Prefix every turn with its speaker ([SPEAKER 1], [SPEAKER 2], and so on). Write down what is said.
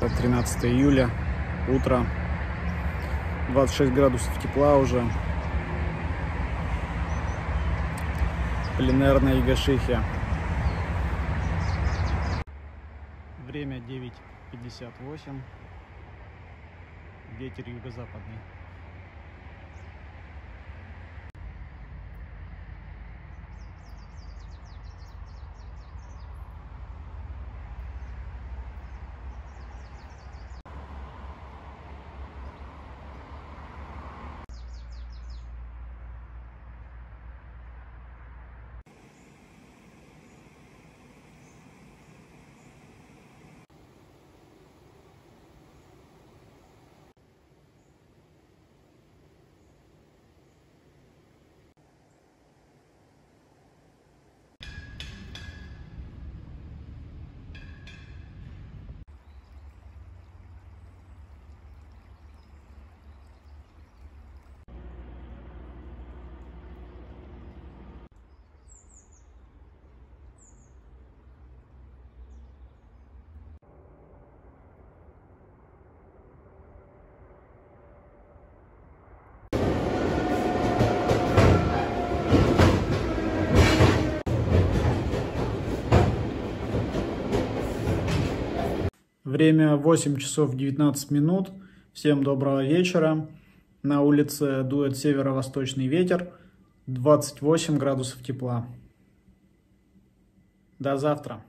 [SPEAKER 1] Это 13 июля, утро, 26 градусов тепла уже. Пленэр на Ягашихе. Время 9:58. Ветер юго-западный. Время 8 часов 19 минут. Всем доброго вечера. На улице дует северо-восточный ветер. 28 градусов тепла. До завтра.